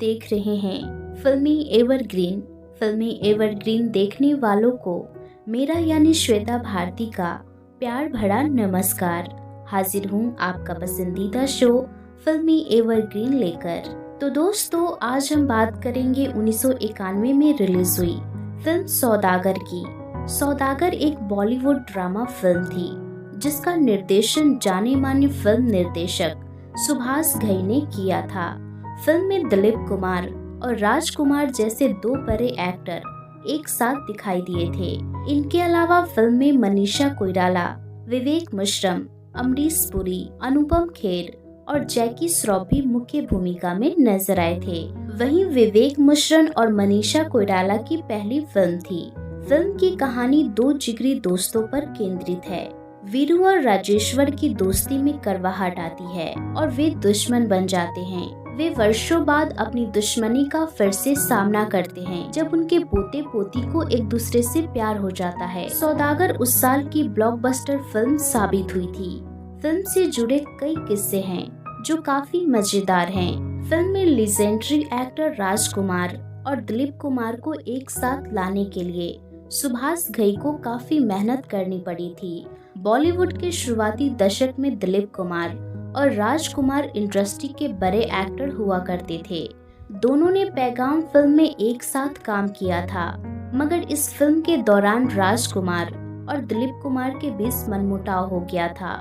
देख रहे हैं फिल्मी एवरग्रीन। फिल्मी एवरग्रीन देखने वालों को मेरा यानी श्वेता भारती का प्यार भरा नमस्कार। हाजिर हूँ आपका पसंदीदा शो फिल्मी एवरग्रीन लेकर। तो दोस्तों, आज हम बात करेंगे 1991 में रिलीज हुई फिल्म सौदागर की। सौदागर एक बॉलीवुड ड्रामा फिल्म थी जिसका निर्देशन जाने माने फिल्म निर्देशक सुभाष घई ने किया था। फिल्म में दिलीप कुमार और राजकुमार जैसे दो बड़े एक्टर एक साथ दिखाई दिए थे। इनके अलावा फिल्म में मनीषा कोइराला, विवेक मिश्रम, अमरीश पुरी, अनुपम खेर और जैकी श्रॉफ भी मुख्य भूमिका में नजर आए थे। वहीं विवेक मिश्रम और मनीषा कोइराला की पहली फिल्म थी। फिल्म की कहानी दो जिगरी दोस्तों पर केंद्रित है। वीरू और राजेश्वर की दोस्ती में करवाहट आती है और वे दुश्मन बन जाते हैं। वे वर्षों बाद अपनी दुश्मनी का फिर से सामना करते हैं जब उनके पोते पोती को एक दूसरे से प्यार हो जाता है। सौदागर उस साल की ब्लॉकबस्टर फिल्म साबित हुई थी। फिल्म से जुड़े कई किस्से हैं जो काफी मजेदार हैं। फिल्म में लीजेंडरी एक्टर राजकुमार और दिलीप कुमार को एक साथ लाने के लिए सुभाष घई को काफी मेहनत करनी पड़ी थी। बॉलीवुड के शुरुआती दशक में दिलीप कुमार और राजकुमार इंडस्ट्री के बड़े एक्टर हुआ करते थे। दोनों ने पैगाम फिल्म में एक साथ काम किया था, मगर इस फिल्म के दौरान राजकुमार और दिलीप कुमार के बीच मनमुटाव हो गया था।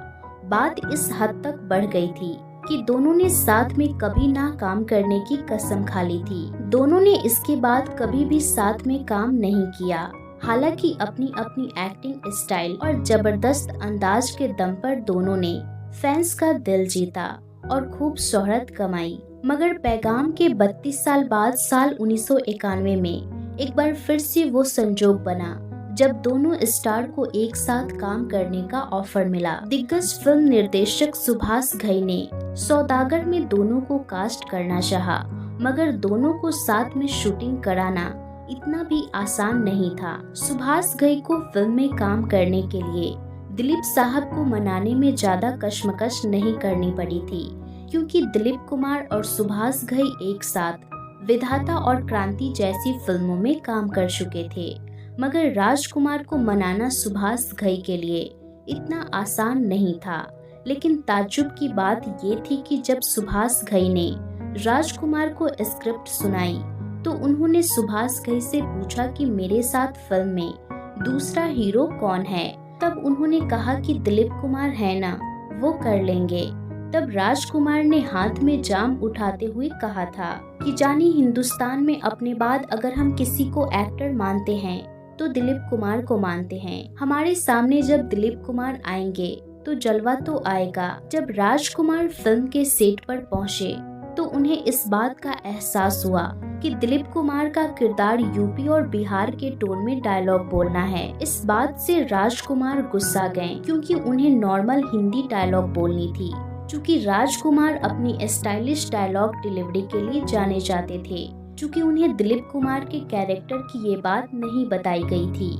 बात इस हद तक बढ़ गई थी कि दोनों ने साथ में कभी ना काम करने की कसम खा ली थी। दोनों ने इसके बाद कभी भी साथ में काम नहीं किया। हालांकि अपनी अपनी एक्टिंग स्टाइल और जबरदस्त अंदाज के दम पर दोनों ने फैंस का दिल जीता और खूब शोहरत कमाई। मगर पैगाम के 32 साल बाद साल 1991 में एक बार फिर से वो संजोग बना जब दोनों स्टार को एक साथ काम करने का ऑफर मिला। दिग्गज फिल्म निर्देशक सुभाष घई ने सौदागर में दोनों को कास्ट करना चाहा, मगर दोनों को साथ में शूटिंग कराना इतना भी आसान नहीं था। सुभाष घई को फिल्म में काम करने के लिए दिलीप साहब को मनाने में ज्यादा कश्मकश नहीं करनी पड़ी थी, क्योंकि दिलीप कुमार और सुभाष घई एक साथ विधाता और क्रांति जैसी फिल्मों में काम कर चुके थे। मगर राजकुमार को मनाना सुभाष घई के लिए इतना आसान नहीं था। लेकिन ताज्जुब की बात ये थी कि जब सुभाष घई ने राजकुमार को स्क्रिप्ट सुनाई तो उन्होंने सुभाष घई से पूछा कि मेरे साथ फिल्म में दूसरा हीरो कौन है। तब उन्होंने कहा कि दिलीप कुमार है ना, वो कर लेंगे। तब राजकुमार ने हाथ में जाम उठाते हुए कहा था कि जानी हिंदुस्तान में अपने बाद अगर हम किसी को एक्टर मानते हैं तो दिलीप कुमार को मानते हैं। हमारे सामने जब दिलीप कुमार आएंगे तो जलवा तो आएगा। जब राजकुमार फिल्म के सेट पर पहुँचे तो उन्हें इस बात का एहसास हुआ कि दिलीप कुमार का किरदार यूपी और बिहार के टोन में डायलॉग बोलना है। इस बात से राजकुमार गुस्सा गए, क्योंकि उन्हें नॉर्मल हिंदी डायलॉग बोलनी थी। चूँकि राजकुमार अपनी स्टाइलिश डायलॉग डिलीवरी के लिए जाने जाते थे, चूँकि उन्हें दिलीप कुमार के कैरेक्टर की ये बात नहीं बताई गई थी,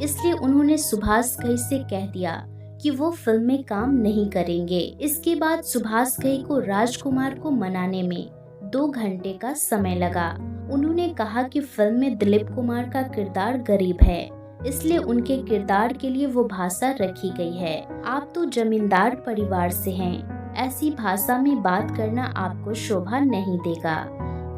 इसलिए उन्होंने सुभाष घई से कह दिया कि वो फिल्म में काम नहीं करेंगे। इसके बाद सुभाष घई को राजकुमार को मनाने में 2 घंटे का समय लगा। उन्होंने कहा कि फिल्म में दिलीप कुमार का किरदार गरीब है, इसलिए उनके किरदार के लिए वो भाषा रखी गई है। आप तो जमींदार परिवार से हैं, ऐसी भाषा में बात करना आपको शोभा नहीं देगा।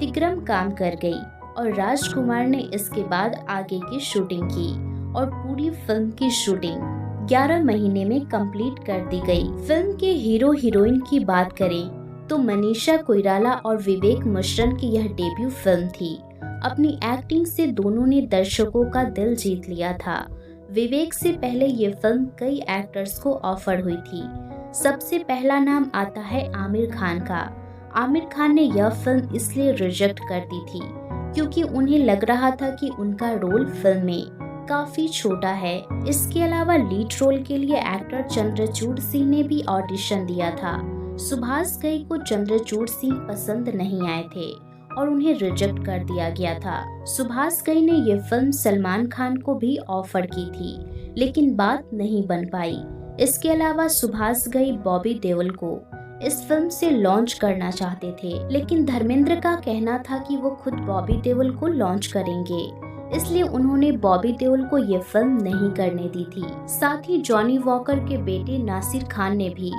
विक्रम काम कर गई और राजकुमार ने इसके बाद आगे की शूटिंग की और पूरी फिल्म की शूटिंग 11 महीने में कंप्लीट कर दी गई। फिल्म के हीरो हीरोइन की बात करें तो मनीषा कोइराला और विवेक मिश्रम की यह डेब्यू फिल्म थी। अपनी एक्टिंग से दोनों ने दर्शकों का दिल जीत लिया था। विवेक से पहले ये फिल्म कई एक्टर्स को ऑफर हुई थी। सबसे पहला नाम आता है आमिर खान का। आमिर खान ने यह फिल्म इसलिए रिजेक्ट कर दी थी क्योंकि उन्हें लग रहा था कि उनका रोल फिल्म में काफी छोटा है। इसके अलावा लीड रोल के लिए एक्टर चंद्रचूड़ सिंह ने भी ऑडिशन दिया था। सुभाष घई को चंद्रचूड़ सिंह पसंद नहीं आए थे और उन्हें रिजेक्ट कर दिया गया था। सुभाष घई ने ये फिल्म सलमान खान को भी ऑफर की थी, लेकिन बात नहीं बन पाई। इसके अलावा सुभाष घई बॉबी देओल को इस फिल्म से लॉन्च करना चाहते थे, लेकिन धर्मेंद्र का कहना था कि वो खुद बॉबी देओल को लॉन्च करेंगे, इसलिए उन्होंने बॉबी देओल को ये फिल्म नहीं करने दी थी। साथ ही जॉनी वॉकर के बेटे नासिर खान ने भी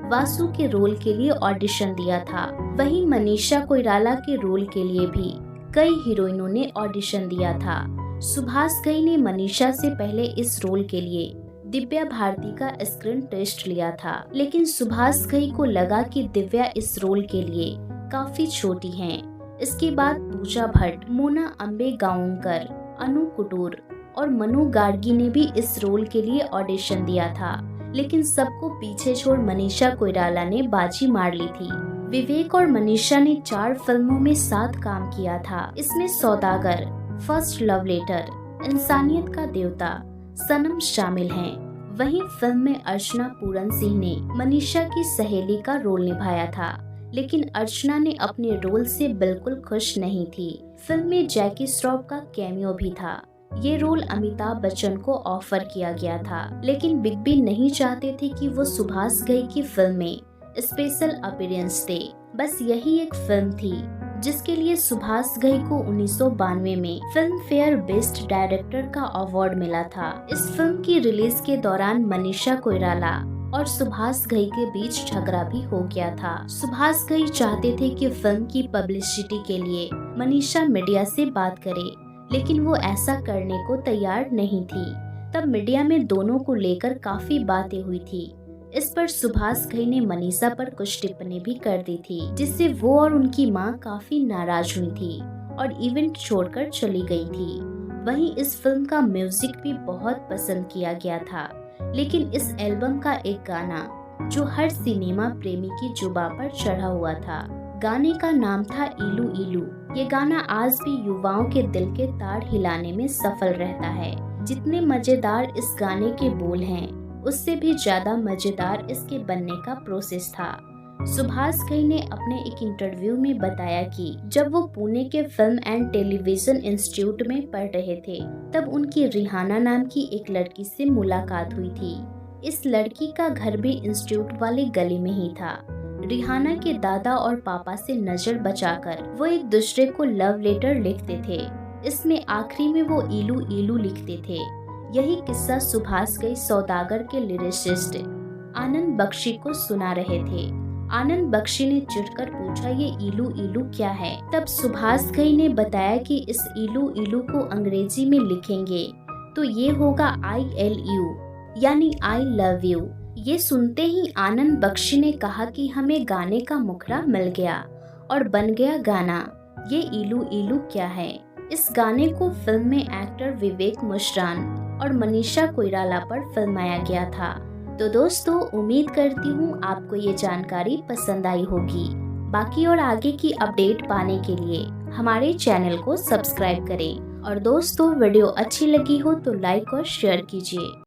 वासु के रोल के लिए ऑडिशन दिया था। वहीं मनीषा कोइराला के रोल के लिए भी कई हीरोइनों ने ऑडिशन दिया था। सुभाष घई ने मनीषा से पहले इस रोल के लिए दिव्या भारती का स्क्रीन टेस्ट लिया था, लेकिन सुभाष घई को लगा कि दिव्या इस रोल के लिए काफी छोटी हैं। इसके बाद पूजा भट्ट, मोना अम्बेगांवकर, अनु कुटूर और मनु गार्गी ने भी इस रोल के लिए ऑडिशन दिया था, लेकिन सबको पीछे छोड़ मनीषा कोइराला ने बाजी मार ली थी। विवेक और मनीषा ने 4 फिल्मों में साथ काम किया था। इसमें सौदागर, फर्स्ट लव लेटर, इंसानियत का देवता, सनम शामिल हैं। वहीं फिल्म में अर्चना पूरन सिंह ने मनीषा की सहेली का रोल निभाया था, लेकिन अर्चना ने अपने रोल से बिल्कुल खुश नहीं थी। फिल्म में जैकी श्रॉफ का कैमियो भी था। ये रोल अमिताभ बच्चन को ऑफर किया गया था, लेकिन बिग बी नहीं चाहते थे कि वो सुभाष घई की फिल्म में स्पेशल अपीयरेंस दे। बस यही एक फिल्म थी जिसके लिए सुभाष घई को 1992 में फिल्म फेयर बेस्ट डायरेक्टर का अवार्ड मिला था। इस फिल्म की रिलीज के दौरान मनीषा कोइराला और सुभाष घई के बीच झगड़ा भी हो गया था। सुभाष घई चाहते थे कि फिल्म की पब्लिसिटी के लिए मनीषा मीडिया से बात करे, लेकिन वो ऐसा करने को तैयार नहीं थी। तब मीडिया में दोनों को लेकर काफी बातें हुई थी। इस पर सुभाष घई ने मनीषा पर कुछ टिप्पणी भी कर दी थी, जिससे वो और उनकी मां काफी नाराज हुई थी और इवेंट छोड़कर चली गई थी। वहीं इस फिल्म का म्यूजिक भी बहुत पसंद किया गया था, लेकिन इस एल्बम का एक गाना जो हर सिनेमा प्रेमी की जुबां पर चढ़ा हुआ था, गाने का नाम था इलू इलू। ये गाना आज भी युवाओं के दिल के तार हिलाने में सफल रहता है। जितने मजेदार इस गाने के बोल हैं, उससे भी ज्यादा मजेदार इसके बनने का प्रोसेस था। सुभाष घई ने अपने एक इंटरव्यू में बताया कि जब वो पुणे के फिल्म एंड टेलीविजन इंस्टीट्यूट में पढ़ रहे थे, तब उनकी रिहाना नाम की एक लड़की से मुलाकात हुई थी। इस लड़की का घर भी इंस्टीट्यूट वाली गली में ही था। रिहाना के दादा और पापा से नजर बचाकर वो एक दूसरे को लव लेटर लिखते थे। इसमें आखिरी में वो इलू इलू लिखते थे। यही किस्सा सुभाष घई सौदागर के लिरिसिस्ट आनंद बख्शी को सुना रहे थे। आनंद बख्शी ने चिढ़कर पूछा, ये इलू इलू क्या है? तब सुभाष घई ने बताया कि इस इलू इलू को अंग्रेजी में लिखेंगे तो ये होगा ILU, यानी आई लव यू। ये सुनते ही आनंद बख्शी ने कहा कि हमें गाने का मुखड़ा मिल गया और बन गया गाना ये इलू इलू क्या है। इस गाने को फिल्म में एक्टर विवेक मुश्रान और मनीषा कोइराला पर फिल्माया गया था। तो दोस्तों, उम्मीद करती हूँ आपको ये जानकारी पसंद आई होगी। बाकी और आगे की अपडेट पाने के लिए हमारे चैनल को सब्सक्राइब करें और दोस्तों, वीडियो अच्छी लगी हो तो लाइक और शेयर कीजिए।